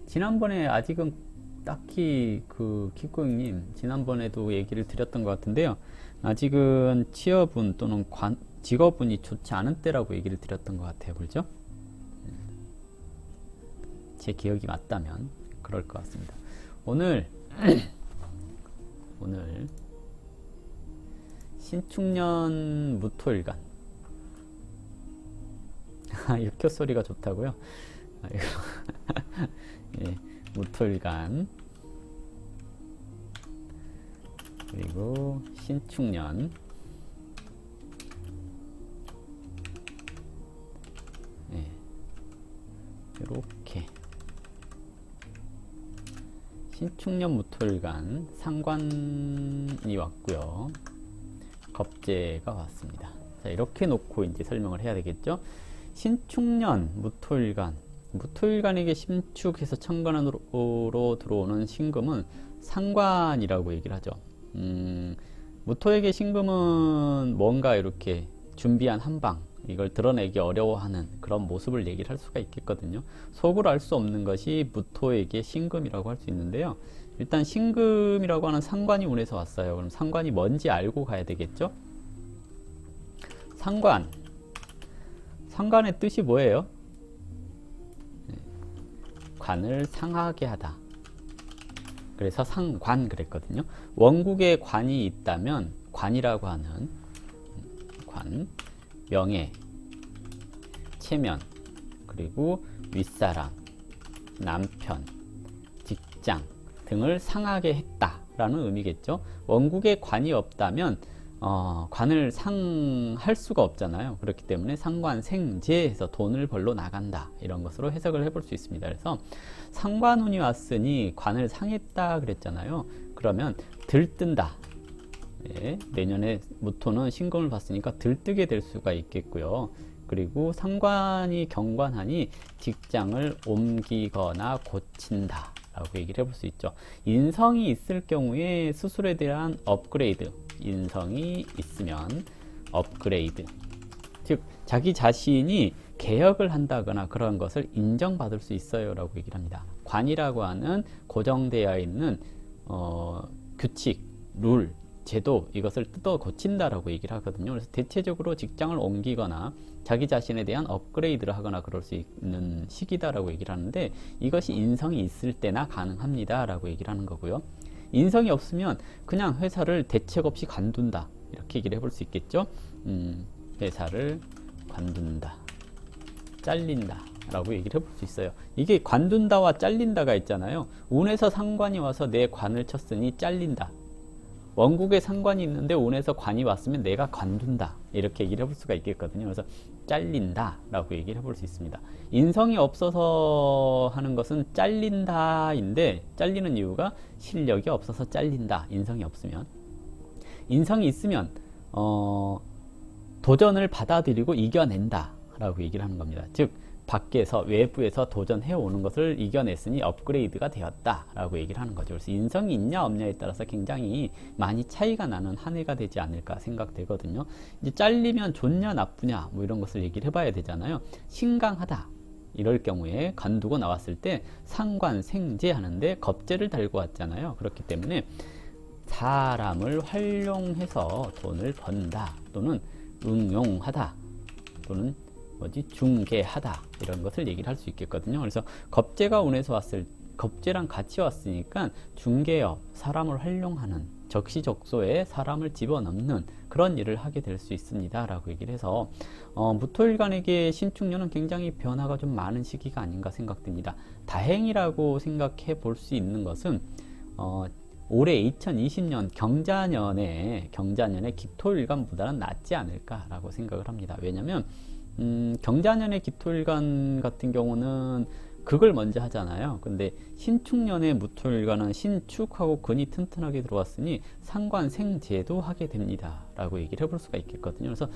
지난번에 아직은 딱히 그 키코잉님 지난번에도 얘기를 드렸던 것 같은데요. 아직은 취업운 또는 직업운이 좋지 않은 때라고 얘기를 드렸던 것 같아요. 그렇죠? 제 기억이 맞다면 그럴 것 같습니다. 오늘 신축년 무토일간 역효 소리가 좋다고요? 예, 무토일간 그리고 신축년 이렇게 신축년 무토일간 상관이 왔고요. 겁재가 왔습니다. 자, 이렇게 놓고 이제 설명을 해야 되겠죠. 신축년 무토일간, 무토일간에게 신축해서 천간으로 들어오는 신금은 상관이라고 얘기를 하죠. 무토에게 신금은 뭔가 이렇게 준비한 한방, 이걸 드러내기 어려워하는 그런 모습을 얘기를 할 수가 있겠거든요. 속으로 알 수 없는 것이 무토에게 신금이라고 할 수 있는데요. 일단 신금이라고 하는 상관이 운에서 왔어요. 그럼 상관이 뭔지 알고 가야 되겠죠. 상관의 뜻이 뭐예요? 관을 상하게 하다. 그래서 상관 그랬거든요. 원국에 관이 있다면 관이라고 하는 관, 명예, 체면, 그리고 윗사람, 남편, 직장 등을 상하게 했다라는 의미겠죠. 원국에 관이 없다면 관을 상할 수가 없잖아요. 그렇기 때문에 상관생재해서 돈을 벌러 나간다, 이런 것으로 해석을 해볼 수 있습니다. 그래서 상관운이 왔으니 관을 상했다 그랬잖아요. 그러면 들뜬다. 네, 내년에 무토는 신금을 봤으니까 들뜨게 될 수가 있겠고요. 그리고 상관이 경관하니 직장을 옮기거나 고친다 라고 얘기를 해볼 수 있죠. 인성이 있을 경우에 스스로에 대한 업그레이드, 인성이 있으면 업그레이드, 즉 자기 자신이 개혁을 한다거나 그런 것을 인정받을 수 있어요 라고 얘기를 합니다. 관이라고 하는 고정되어 있는 규칙, 룰, 제도, 이것을 뜯어 고친다라고 얘기를 하거든요. 그래서 대체적으로 직장을 옮기거나 자기 자신에 대한 업그레이드를 하거나 그럴 수 있는 시기다라고 얘기를 하는데, 이것이 인성이 있을 때나 가능합니다 라고 얘기를 하는 거고요. 인성이 없으면 그냥 회사를 대책 없이 관둔다, 이렇게 얘기를 해볼 수 있겠죠. 회사를 관둔다, 잘린다 라고 얘기를 해볼 수 있어요. 이게 관둔다와 잘린다가 있잖아요. 운에서 상관이 와서 내 관을 쳤으니 잘린다. 원국에 상관이 있는데 운에서 관이 왔으면 내가 관둔다, 이렇게 얘기를 해볼 수가 있겠거든요. 그래서 잘린다 라고 얘기를 해볼 수 있습니다. 인성이 없어서 하는 것은 잘린다인데, 잘리는 이유가 실력이 없어서 잘린다. 인성이 없으면. 인성이 있으면 도전을 받아들이고 이겨낸다 라고 얘기를 하는 겁니다. 즉 밖에서, 외부에서 도전해 오는 것을 이겨냈으니 업그레이드가 되었다 라고 얘기를 하는 거죠. 그래서 인성이 있냐 없냐에 따라서 굉장히 많이 차이가 나는 한 해가 되지 않을까 생각되거든요. 이제 잘리면 좋냐 나쁘냐 뭐 이런 것을 얘기를 해봐야 되잖아요. 신강하다 이럴 경우에 관두고 나왔을 때 상관생재 하는데 겁재를 달고 왔잖아요. 그렇기 때문에 사람을 활용해서 돈을 번다, 또는 응용하다, 또는 중개하다, 이런 것을 얘기를 할 수 있겠거든요. 그래서 겁재가 운에서 겁재랑 같이 왔으니까 중개업, 사람을 활용하는, 적시적소에 사람을 집어넣는 그런 일을 하게 될 수 있습니다 라고 얘기를 해서 무토일간에게 신축년은 굉장히 변화가 좀 많은 시기가 아닌가 생각됩니다. 다행이라고 생각해 볼 수 있는 것은 올해 2020년 경자년의 기토일간보다는 낫지 않을까라고 생각을 합니다. 왜냐하면 경자년의 기토일간 같은 경우는 극을 먼저 하잖아요. 근데 신축년의 무토일간은 신축하고 근이 튼튼하게 들어왔으니 상관생재도 하게 됩니다 라고 얘기를 해볼 수가 있겠거든요. 그래서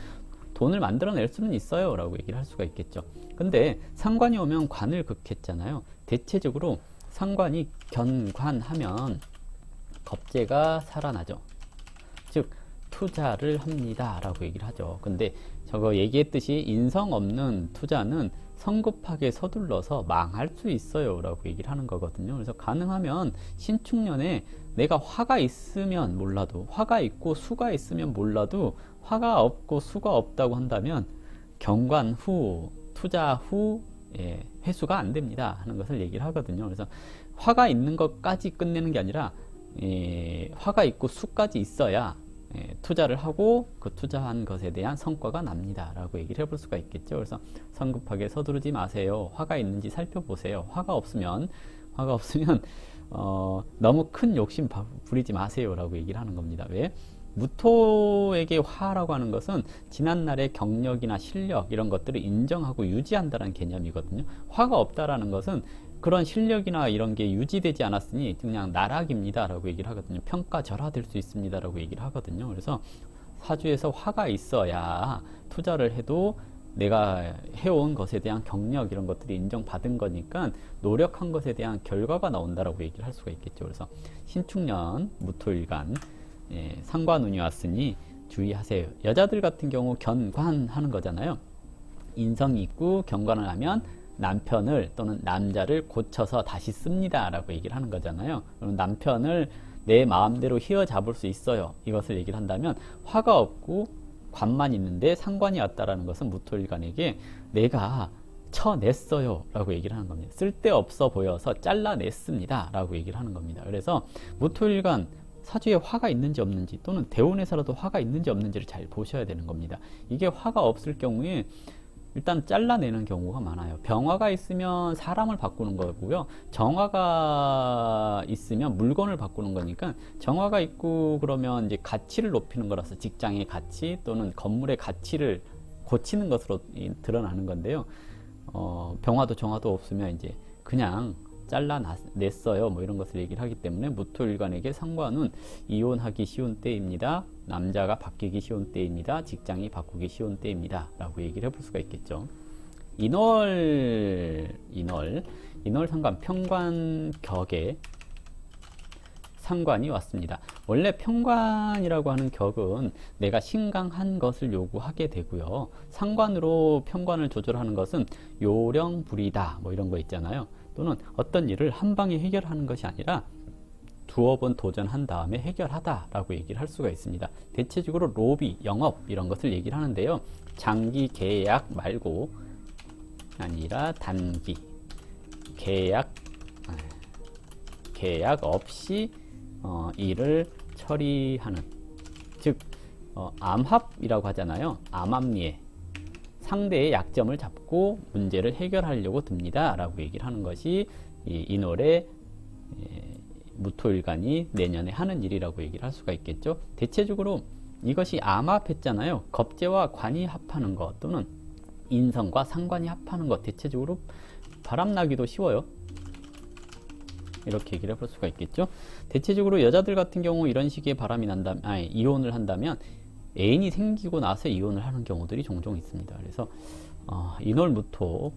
돈을 만들어낼 수는 있어요 라고 얘기를 할 수가 있겠죠. 근데 상관이 오면 관을 극했잖아요. 대체적으로 상관이 견관하면 겁재가 살아나죠. 즉 투자를 합니다 라고 얘기를 하죠. 근데 저거 얘기했듯이 인성 없는 투자는 성급하게 서둘러서 망할 수 있어요 라고 얘기를 하는 거거든요. 그래서 가능하면 신축년에 내가 화가 있으면 몰라도, 화가 있고 수가 있으면 몰라도, 화가 없고 수가 없다고 한다면 경관 후, 투자 후 회수가 안 됩니다 하는 것을 얘기를 하거든요. 그래서 화가 있는 것까지 끝내는 게 아니라 화가 있고 수까지 있어야 투자를 하고 그 투자한 것에 대한 성과가 납니다 라고 얘기를 해볼 수가 있겠죠. 그래서 성급하게 서두르지 마세요. 화가 있는지 살펴보세요. 화가 없으면 너무 큰 욕심 부리지 마세요 라고 얘기를 하는 겁니다. 왜? 무토에게 화라고 하는 것은 지난날의 경력이나 실력 이런 것들을 인정하고 유지한다는 개념이거든요. 화가 없다라는 것은 그런 실력이나 이런 게 유지되지 않았으니 그냥 나락입니다 라고 얘기를 하거든요. 평가절하될 수 있습니다 라고 얘기를 하거든요. 그래서 사주에서 화가 있어야 투자를 해도 내가 해온 것에 대한 경력 이런 것들이 인정받은 거니까 노력한 것에 대한 결과가 나온다라고 얘기를 할 수가 있겠죠. 그래서 신축년 무토일간 상관운이 왔으니 주의하세요. 여자들 같은 경우 견관하는 거잖아요. 인성이 있고 경관을 하면 남편을 또는 남자를 고쳐서 다시 씁니다 라고 얘기를 하는 거잖아요. 그럼 남편을 내 마음대로 휘어잡을 수 있어요. 이것을 얘기를 한다면 화가 없고 관만 있는데 상관이 왔다라는 것은 무토일간에게 내가 쳐냈어요 라고 얘기를 하는 겁니다. 쓸데없어 보여서 잘라냈습니다 라고 얘기를 하는 겁니다. 그래서 무토일간 사주에 화가 있는지 없는지 또는 대운에서라도 화가 있는지 없는지를 잘 보셔야 되는 겁니다. 이게 화가 없을 경우에 일단 잘라내는 경우가 많아요. 병화가 있으면 사람을 바꾸는 거고요. 정화가 있으면 물건을 바꾸는 거니까 정화가 있고 그러면 이제 가치를 높이는 거라서 직장의 가치 또는 건물의 가치를 고치는 것으로 드러나는 건데요. 병화도 정화도 없으면 이제 그냥 잘라냈어요 뭐 이런 것을 얘기를 하기 때문에 무토일간에게 상관은 이혼하기 쉬운 때입니다. 남자가 바뀌기 쉬운 때입니다. 직장이 바꾸기 쉬운 때입니다 라고 얘기를 해볼 수가 있겠죠. 인월 상관 평관격에 상관이 왔습니다. 원래 평관이라고 하는 격은 내가 신강한 것을 요구하게 되고요. 상관으로 평관을 조절하는 것은 요령불이다 뭐 이런 거 있잖아요. 또는 어떤 일을 한 방에 해결하는 것이 아니라 두어 번 도전한 다음에 해결하다 라고 얘기를 할 수가 있습니다. 대체적으로 로비, 영업 이런 것을 얘기를 하는데요. 장기 계약 말고 아니라 단기 계약 없이 일을 처리하는, 즉 암합이라고 하잖아요. 암합리에 상대의 약점을 잡고 문제를 해결하려고 듭니다 라고 얘기를 하는 것이 이 인월의 무토일간이 내년에 하는 일이라고 얘기를 할 수가 있겠죠. 대체적으로 이것이 암합했잖아요. 겁재와 관이 합하는 것 또는 인성과 상관이 합하는 것, 대체적으로 바람나기도 쉬워요. 이렇게 얘기를 해볼 수가 있겠죠. 대체적으로 여자들 같은 경우 이런 식의 바람이 난다면, 이혼을 한다면 애인이 생기고 나서 이혼을 하는 경우들이 종종 있습니다. 그래서 인월무토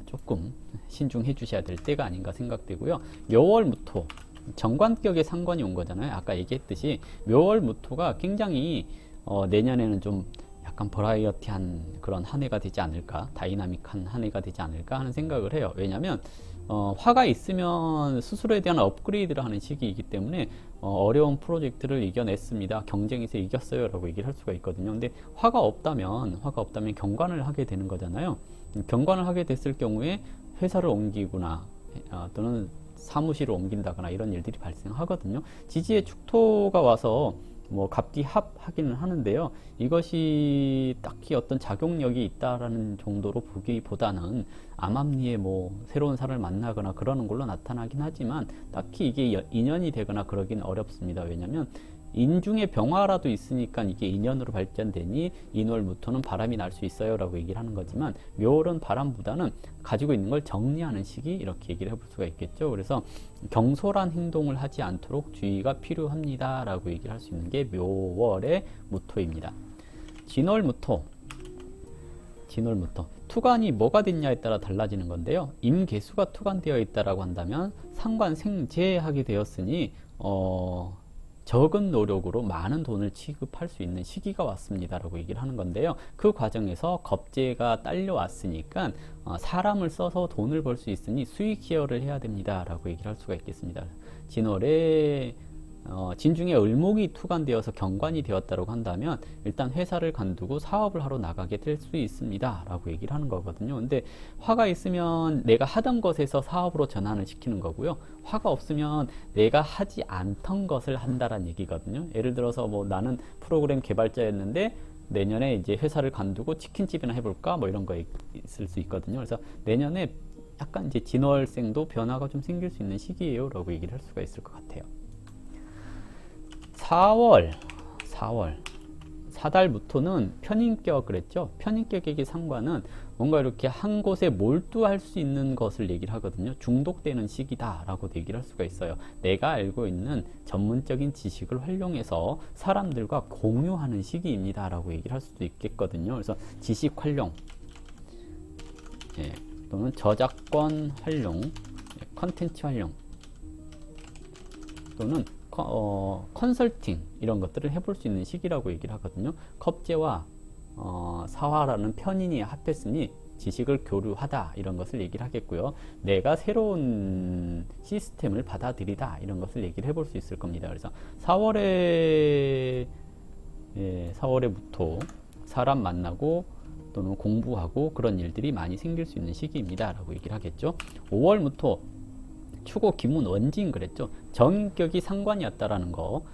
조금 신중해 주셔야 될 때가 아닌가 생각되고요. 묘월무토 정관격에 상관이 온 거잖아요. 아까 얘기했듯이 묘월무토가 굉장히 내년에는 좀 약간 버라이어티한 그런 한 해가 되지 않을까, 다이나믹한 한 해가 되지 않을까 하는 생각을 해요. 왜냐하면 화가 있으면 스스로에 대한 업그레이드를 하는 시기이기 때문에 어려운 프로젝트를 이겨냈습니다. 경쟁에서 이겼어요 라고 얘기를 할 수가 있거든요. 근데 화가 없다면 경관을 하게 되는 거잖아요. 경관을 하게 됐을 경우에 회사를 옮기거나 또는 사무실을 옮긴다거나 이런 일들이 발생하거든요. 지지에 축토가 와서 뭐 갑기합하기는 하는데요. 이것이 딱히 어떤 작용력이 있다라는 정도로 보기보다는 암암리에 뭐 새로운 사람을 만나거나 그러는 걸로 나타나긴 하지만 딱히 이게 인연이 되거나 그러긴 어렵습니다. 왜냐하면 인중에 병화라도 있으니까 이게 인연으로 발전되니 인월무토는 바람이 날 수 있어요 라고 얘기를 하는 거지만 묘월은 바람보다는 가지고 있는 걸 정리하는 시기, 이렇게 얘기를 해볼 수가 있겠죠. 그래서 경솔한 행동을 하지 않도록 주의가 필요합니다 라고 얘기를 할 수 있는 게 묘월의 무토입니다. 진월무토 투관이 뭐가 됐냐에 따라 달라지는 건데요. 임계수가 투관되어 있다라고 한다면 상관생재하게 되었으니 적은 노력으로 많은 돈을 취급할 수 있는 시기가 왔습니다라고 얘기를 하는 건데요. 그 과정에서 겁재가 딸려왔으니까 사람을 써서 돈을 벌 수 있으니 수익 기여를 해야 됩니다라고 얘기를 할 수가 있겠습니다. 진월에 진중에 을목이 투관되어서 경관이 되었다고 한다면 일단 회사를 관두고 사업을 하러 나가게 될 수 있습니다 라고 얘기를 하는 거거든요. 근데 화가 있으면 내가 하던 것에서 사업으로 전환을 시키는 거고요. 화가 없으면 내가 하지 않던 것을 한다라는 얘기거든요. 예를 들어서 뭐 나는 프로그램 개발자였는데 내년에 이제 회사를 관두고 치킨집이나 해볼까 뭐 이런 거 있을 수 있거든요. 그래서 내년에 약간 이제 진월생도 변화가 좀 생길 수 있는 시기예요 라고 얘기를 할 수가 있을 것 같아요. 4월 사달무토는 편인격 그랬죠. 편인격에게 상관은 뭔가 이렇게 한 곳에 몰두할 수 있는 것을 얘기를 하거든요. 중독되는 시기다 라고 얘기를 할 수가 있어요. 내가 알고 있는 전문적인 지식을 활용해서 사람들과 공유하는 시기입니다 라고 얘기를 할 수도 있겠거든요. 그래서 지식 활용 또는 저작권 활용, 컨텐츠 활용 또는 컨설팅 이런 것들을 해볼 수 있는 시기라고 얘기를 하거든요. 겁재와 사화라는 편인이 합했으니 지식을 교류하다 이런 것을 얘기를 하겠고요. 내가 새로운 시스템을 받아들이다 이런 것을 얘기를 해볼 수 있을 겁니다. 그래서 4월에부터 사람 만나고 또는 공부하고 그런 일들이 많이 생길 수 있는 시기입니다 라고 얘기를 하겠죠. 5월부터 추고 기문 원진 그랬죠. 정인격이 상관이었다라는 거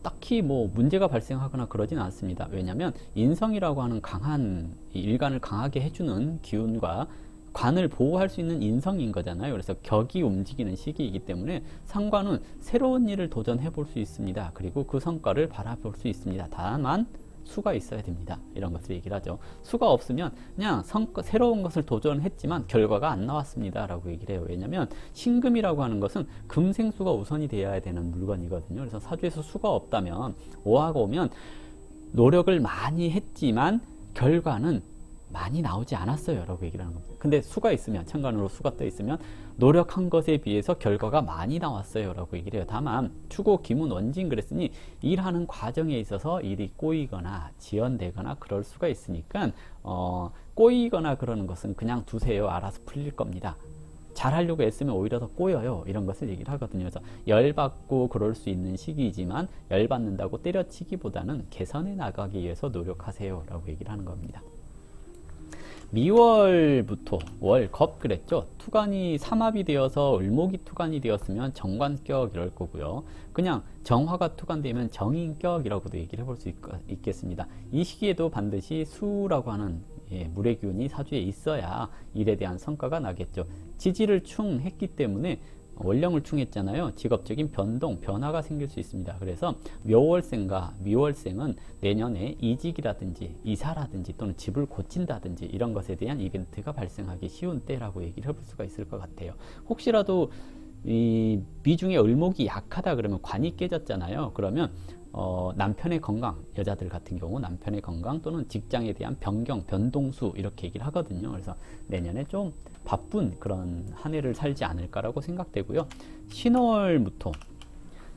딱히 뭐 문제가 발생하거나 그러진 않습니다. 왜냐하면 인성이라고 하는 강한 일간을 강하게 해주는 기운과 관을 보호할 수 있는 인성인 거잖아요. 그래서 격이 움직이는 시기이기 때문에 상관은 새로운 일을 도전해 볼 수 있습니다. 그리고 그 성과를 바라볼 수 있습니다. 다만 수가 있어야 됩니다. 이런 것을 얘기를 하죠. 수가 없으면 그냥 새로운 것을 도전했지만 결과가 안 나왔습니다 라고 얘기를 해요. 왜냐하면 신금이라고 하는 것은 금생수가 우선이 되어야 되는 물건이거든요. 그래서 사주에서 수가 없다면 오화가 오면 노력을 많이 했지만 결과는 많이 나오지 않았어요 라고 얘기를 하는 겁니다. 근데 수가 있으면, 천간으로 수가 떠 있으면 노력한 것에 비해서 결과가 많이 나왔어요 라고 얘기를 해요. 다만 추고 기문 원진 그랬으니 일하는 과정에 있어서 일이 꼬이거나 지연되거나 그럴 수가 있으니까 꼬이거나 그러는 것은 그냥 두세요. 알아서 풀릴 겁니다. 잘하려고 애쓰면 오히려 더 꼬여요. 이런 것을 얘기를 하거든요. 그래서 열받고 그럴 수 있는 시기이지만 열받는다고 때려치기보다는 개선해 나가기 위해서 노력하세요 라고 얘기를 하는 겁니다. 미월부터 월겁 그랬죠. 투간이 삼합이 되어서 을목이 투간이 되었으면 정관격 이럴 거고요. 그냥 정화가 투간되면 정인격이라고도 얘기를 해볼 수 있겠습니다. 이 시기에도 반드시 수라고 하는 물의 기운이 사주에 있어야 일에 대한 성과가 나겠죠. 지지를 충했기 때문에 원령을 충했잖아요. 직업적인 변동, 변화가 생길 수 있습니다. 그래서 묘월생과 미월생은 내년에 이직이라든지 이사라든지 또는 집을 고친다든지 이런 것에 대한 이벤트가 발생하기 쉬운 때라고 얘기를 해볼 수가 있을 것 같아요. 혹시라도 이 미중에 을목이 약하다 그러면 관이 깨졌잖아요. 그러면 남편의 건강, 여자들 같은 경우 남편의 건강 또는 직장에 대한 변경, 변동수 이렇게 얘기를 하거든요. 그래서 내년에 좀 바쁜 그런 한 해를 살지 않을까라고 생각되고요. 신월부터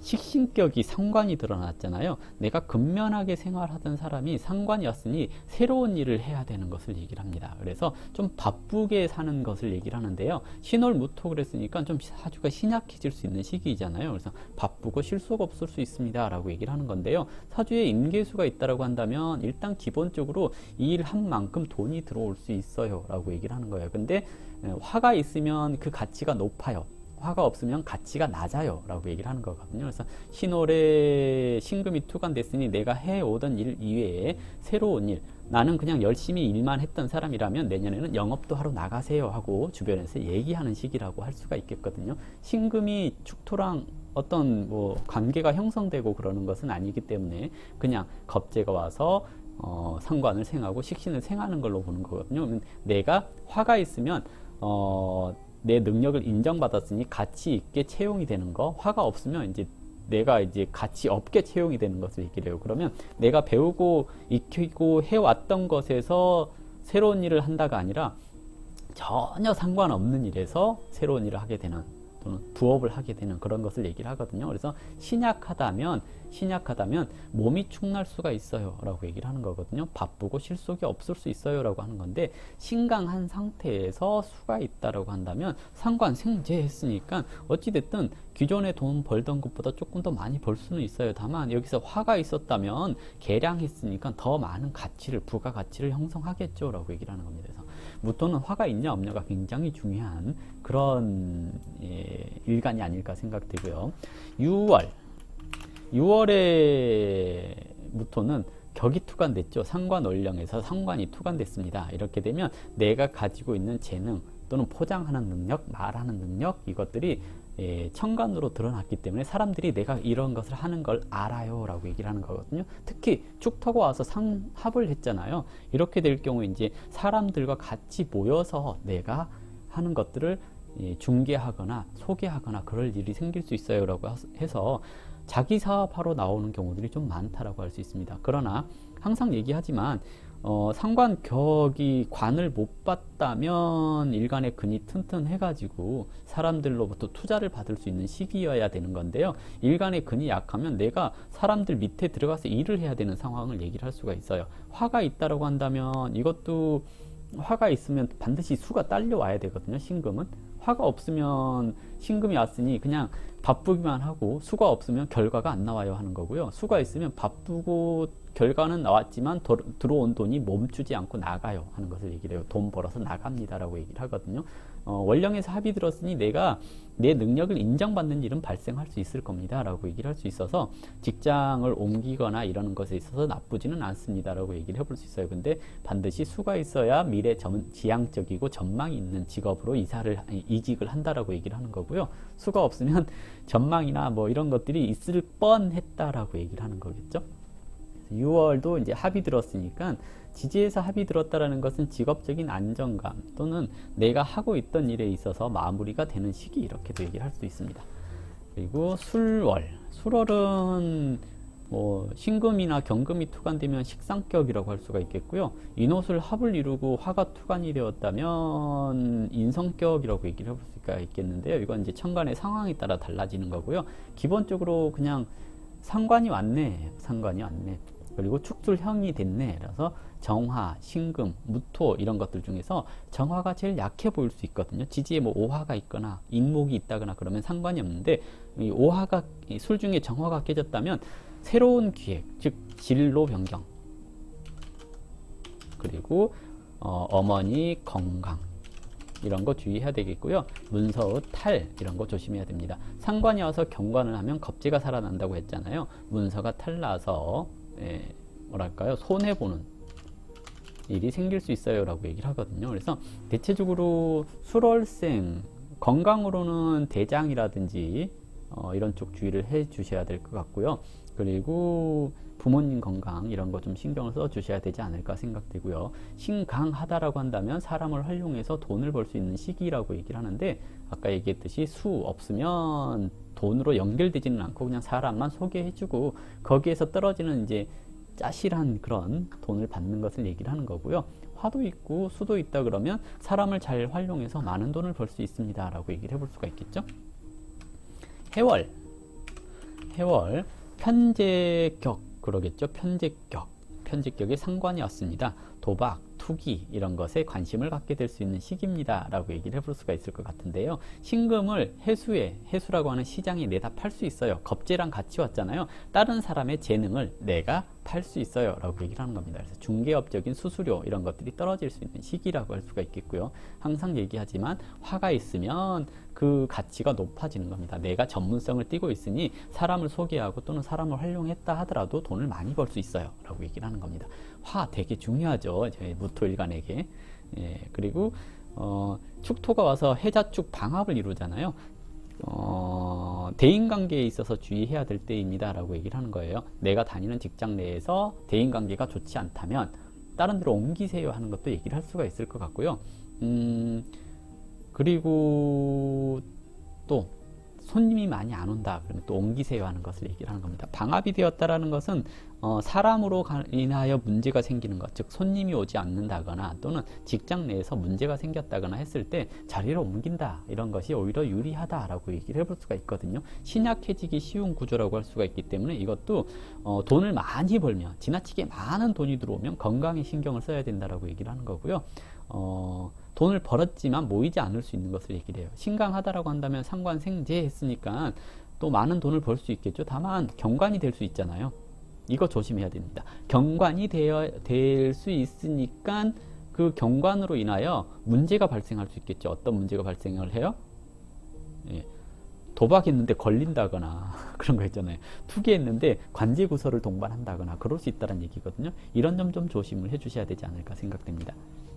식신격이 상관이 드러났잖아요. 내가 근면하게 생활하던 사람이 상관이었으니 새로운 일을 해야 되는 것을 얘기를 합니다. 그래서 좀 바쁘게 사는 것을 얘기를 하는데요. 신월무토 그랬으니까 좀 사주가 신약해질 수 있는 시기이잖아요. 그래서 바쁘고 실수가 없을 수 있습니다 라고 얘기를 하는 건데요. 사주에 임계수가 있다고 한다면 일단 기본적으로 이 일 한 만큼 돈이 들어올 수 있어요 라고 얘기를 하는 거예요. 근데 화가 있으면 그 가치가 높아요. 화가 없으면 가치가 낮아요 라고 얘기를 하는 거거든요. 그래서 신월에 신금이 투관됐으니 내가 해오던 일 이외에 새로운 일, 나는 그냥 열심히 일만 했던 사람이라면 내년에는 영업도 하러 나가세요 하고 주변에서 얘기하는 시기라고 할 수가 있겠거든요. 신금이 축토랑 어떤 뭐 관계가 형성되고 그러는 것은 아니기 때문에 그냥 겁재가 와서 상관을 생하고 식신을 생하는 걸로 보는 거거든요. 내가 화가 있으면 내 능력을 인정받았으니 가치 있게 채용이 되는 거, 화가 없으면 이제 내가 이제 가치 없게 채용이 되는 것을 얘기를 해요. 그러면 내가 배우고 익히고 해왔던 것에서 새로운 일을 한다가 아니라 전혀 상관없는 일에서 새로운 일을 하게 되는 또는 부업을 하게 되는 그런 것을 얘기를 하거든요. 그래서 신약하다면 몸이 축날 수가 있어요 라고 얘기를 하는 거거든요. 바쁘고 실속이 없을 수 있어요 라고 하는 건데, 신강한 상태에서 수가 있다라고 한다면 상관생재 했으니까 어찌됐든 기존에 돈 벌던 것보다 조금 더 많이 벌 수는 있어요. 다만 여기서 화가 있었다면 계량했으니까 더 많은 가치를, 부가가치를 형성하겠죠 라고 얘기를 하는 겁니다. 그래서 무토는 화가 있냐 없냐가 굉장히 중요한 그런 일간이 아닐까 생각되고요. 6월에 무토는 격이 투관됐죠. 상관월령에서 상관이 투관됐습니다. 이렇게 되면 내가 가지고 있는 재능 또는 포장하는 능력, 말하는 능력, 이것들이 천간으로 드러났기 때문에 사람들이 내가 이런 것을 하는 걸 알아요 라고 얘기를 하는 거거든요. 특히 축토가 와서 상합을 했잖아요. 이렇게 될 경우 이제 사람들과 같이 모여서 내가 하는 것들을 중개하거나 소개하거나 그럴 일이 생길 수 있어요 라고 해서 자기 사업하러 나오는 경우들이 좀 많다라고 할 수 있습니다. 그러나 항상 얘기하지만 상관격이 관을 못 받다면 일간의 근이 튼튼해가지고 사람들로부터 투자를 받을 수 있는 시기여야 되는 건데요. 일간의 근이 약하면 내가 사람들 밑에 들어가서 일을 해야 되는 상황을 얘기를 할 수가 있어요. 화가 있다라고 한다면 이것도 화가 있으면 반드시 수가 딸려와야 되거든요. 신금은 화가 없으면 신금이 왔으니 그냥 바쁘기만 하고 수가 없으면 결과가 안 나와요 하는 거고요. 수가 있으면 바쁘고 결과는 나왔지만 들어온 돈이 멈추지 않고 나가요 하는 것을 얘기를 해요. 돈 벌어서 나갑니다 라고 얘기를 하거든요. 월령에서 합이 들었으니 내가 내 능력을 인정받는 일은 발생할 수 있을 겁니다 라고 얘기를 할 수 있어서 직장을 옮기거나 이러는 것에 있어서 나쁘지는 않습니다 라고 얘기를 해볼 수 있어요. 근데 반드시 수가 있어야 미래 지향적이고 전망이 있는 직업으로 이직을 한다라고 얘기를 하는 거고요. 수가 없으면 전망이나 뭐 이런 것들이 있을 뻔했다라고 얘기를 하는 거겠죠. 6월도 이제 합이 들었으니까 지지에서 합이 들었다라는 것은 직업적인 안정감 또는 내가 하고 있던 일에 있어서 마무리가 되는 시기, 이렇게도 얘기를 할 수 있습니다. 그리고 술월은 뭐 신금이나 경금이 투관되면 식상격이라고 할 수가 있겠고요. 인호술 합을 이루고 화가 투관이 되었다면 인성격이라고 얘기를 해볼 수가 있겠는데요. 이건 이제 천간의 상황에 따라 달라지는 거고요. 기본적으로 그냥 상관이 왔네. 그리고 축술형이 됐네. 그래서 정화, 신금, 무토 이런 것들 중에서 정화가 제일 약해 보일 수 있거든요. 지지에 뭐 오화가 있거나 인목이 있다거나 그러면 상관이 없는데, 이 오화가 술 중에 정화가 깨졌다면 새로운 기획, 즉 진로 변경, 그리고 어머니 건강 이런 거 주의해야 되겠고요. 문서의 탈 이런 거 조심해야 됩니다. 상관이 와서 경관을 하면 겁재가 살아난다고 했잖아요. 문서가 탈나서 뭐랄까요, 손해보는 일이 생길 수 있어요 라고 얘기를 하거든요. 그래서 대체적으로 술월생 건강으로는 대장이라든지 이런 쪽 주의를 해 주셔야 될 것 같고요. 그리고 부모님 건강 이런 거 좀 신경을 써 주셔야 되지 않을까 생각되고요. 신강하다라고 한다면 사람을 활용해서 돈을 벌 수 있는 시기라고 얘기를 하는데, 아까 얘기했듯이 수 없으면 돈으로 연결되지는 않고 그냥 사람만 소개해주고 거기에서 떨어지는 이제 짜실한 그런 돈을 받는 것을 얘기를 하는 거고요. 화도 있고 수도 있다 그러면 사람을 잘 활용해서 많은 돈을 벌 수 있습니다 라고 얘기를 해볼 수가 있겠죠. 해월 편제격 그러겠죠. 편제격에 상관이 왔습니다. 도박, 투기 이런 것에 관심을 갖게 될 수 있는 시기입니다 라고 얘기를 해볼 수가 있을 것 같은데요. 신금을 해수라고 하는 시장에 내다 팔 수 있어요. 겁재랑 같이 왔잖아요. 다른 사람의 재능을 내가 팔 수 있어요 라고 얘기를 하는 겁니다. 그래서 중개업적인 수수료 이런 것들이 떨어질 수 있는 시기라고 할 수가 있겠고요. 항상 얘기하지만 화가 있으면 그 가치가 높아지는 겁니다. 내가 전문성을 띠고 있으니 사람을 소개하고 또는 사람을 활용했다 하더라도 돈을 많이 벌 수 있어요 라고 얘기를 하는 겁니다. 화 되게 중요하죠. 저희 무토일간에게. 그리고 축토가 와서 해자축 방합을 이루잖아요. 대인관계에 있어서 주의해야 될 때입니다 라고 얘기를 하는 거예요. 내가 다니는 직장 내에서 대인관계가 좋지 않다면 다른 데로 옮기세요 하는 것도 얘기를 할 수가 있을 것 같고요. 그리고 또 손님이 많이 안 온다 그러면 또 옮기세요 하는 것을 얘기를 하는 겁니다. 방압이 되었다라는 것은 사람으로 인하여 문제가 생기는 것, 즉 손님이 오지 않는다거나 또는 직장 내에서 문제가 생겼다거나 했을 때 자리를 옮긴다, 이런 것이 오히려 유리하다라고 얘기를 해볼 수가 있거든요. 신약해지기 쉬운 구조라고 할 수가 있기 때문에 이것도 돈을 많이 벌면, 지나치게 많은 돈이 들어오면 건강에 신경을 써야 된다라고 얘기를 하는 거고요. 돈을 벌었지만 모이지 않을 수 있는 것을 얘기를 해요. 신강하다라고 한다면 상관생제 했으니까 또 많은 돈을 벌 수 있겠죠. 다만 경관이 될 수 있잖아요. 이거 조심해야 됩니다. 경관이 될 수 있으니까 그 경관으로 인하여 문제가 발생할 수 있겠죠. 어떤 문제가 발생을 해요? 예. 도박했는데 걸린다거나 그런 거 있잖아요. 투기했는데 관제구설을 동반한다거나 그럴 수 있다는 얘기거든요. 이런 점 좀 조심을 해주셔야 되지 않을까 생각됩니다.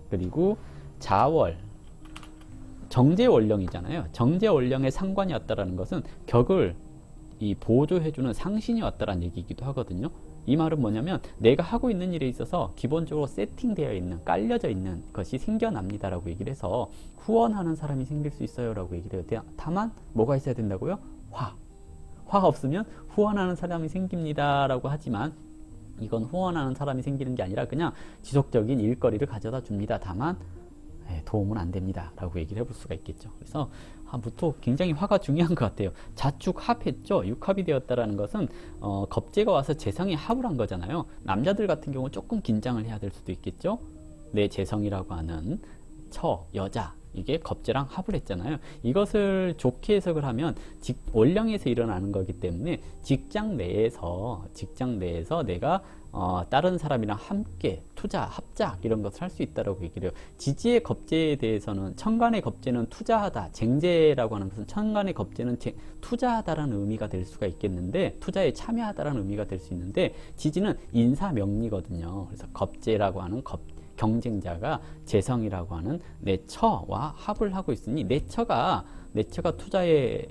그리고 자월, 정제월령이잖아요. 정제월령의 상관이 왔다라는 것은 격을 보조해주는 상신이 왔다라는 얘기이기도 하거든요. 이 말은 뭐냐면 내가 하고 있는 일에 있어서 기본적으로 세팅되어 있는, 깔려져 있는 것이 생겨납니다라고 얘기를 해서 후원하는 사람이 생길 수 있어요 라고 얘기를 해요. 다만 뭐가 있어야 된다고요? 화가 없으면 후원하는 사람이 생깁니다 라고 하지만 이건 후원하는 사람이 생기는 게 아니라 그냥 지속적인 일거리를 가져다 줍니다. 다만 도움은 안 됩니다 라고 얘기를 해볼 수가 있겠죠. 그래서 무토 굉장히 화가 중요한 것 같아요. 자축합했죠. 육합이 되었다라는 것은 겁재가 와서 재성이 합을 한 거잖아요. 남자들 같은 경우 조금 긴장을 해야 될 수도 있겠죠. 내 재성이라고 하는 여자, 이게 겁재랑 합을 했잖아요. 이것을 좋게 해석을 하면 월령에서 일어나는 거기 때문에 직장 내에서 내가 다른 사람이랑 함께 투자, 합작 이런 것을 할 수 있다라고 얘기를 해요. 지지의 겁재에 대해서는 천간의 겁재는 투자하다, 쟁제라고 하는 것은 천간의 겁재는 투자하다라는 의미가 될 수가 있겠는데, 투자에 참여하다라는 의미가 될 수 있는데, 지지는 인사명리거든요. 그래서 겁재라고 하는 경쟁자가 재성이라고 하는 내처와 합을 하고 있으니 내처가 투자에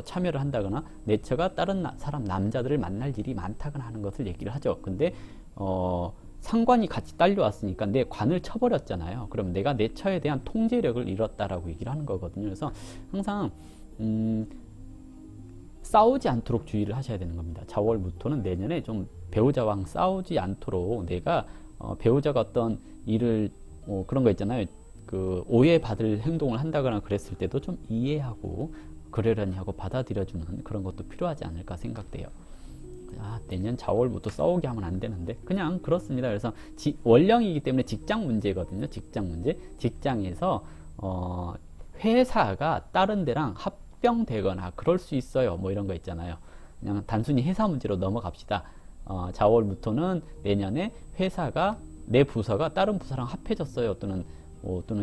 참여를 한다거나 내처가 다른 사람 남자들을 만날 일이 많다거나 하는 것을 얘기를 하죠. 근데 상관이 같이 딸려왔으니까 내 관을 쳐버렸잖아요. 그럼 내가 내처에 대한 통제력을 잃었다라고 얘기를 하는 거거든요. 그래서 항상 싸우지 않도록 주의를 하셔야 되는 겁니다. 자월무토는 내년에 좀 배우자와 싸우지 않도록, 내가 배우자가 어떤 일을 그런 거 있잖아요. 그 오해받을 행동을 한다거나 그랬을 때도 좀 이해하고 그러려니 하고 받아들여주는 그런 것도 필요하지 않을까 생각돼요. 내년 자월부터 싸우게 하면 안 되는데 그냥 그렇습니다. 그래서 월령이기 때문에 직장 문제거든요. 직장 문제. 직장에서 회사가 다른 데랑 합병되거나 그럴 수 있어요. 이런 거 있잖아요. 그냥 단순히 회사 문제로 넘어갑시다. 자월부터는 내년에 회사가, 내 부서가 다른 부서랑 합해졌어요. 또는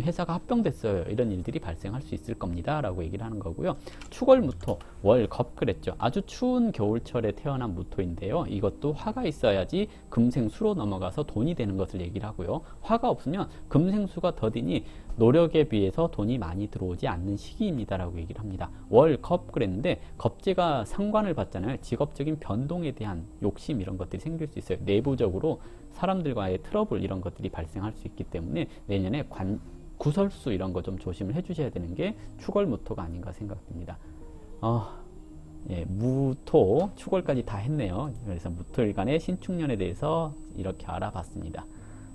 회사가 합병됐어요. 이런 일들이 발생할 수 있을 겁니다 라고 얘기를 하는 거고요. 축월무토, 월겁 그랬죠. 아주 추운 겨울철에 태어난 무토인데요. 이것도 화가 있어야지 금생수로 넘어가서 돈이 되는 것을 얘기를 하고요. 화가 없으면 금생수가 더디니 노력에 비해서 돈이 많이 들어오지 않는 시기입니다 라고 얘기를 합니다. 월겁 그랬는데 겁재가 상관을 받잖아요. 직업적인 변동에 대한 욕심 이런 것들이 생길 수 있어요. 내부적으로 사람들과의 트러블 이런 것들이 발생할 수 있기 때문에 내년에 구설수 이런 거 좀 조심을 해주셔야 되는 게 축월무토가 아닌가 생각됩니다. 무토, 축월까지 다 했네요. 그래서 무토일간의 신축년에 대해서 이렇게 알아봤습니다.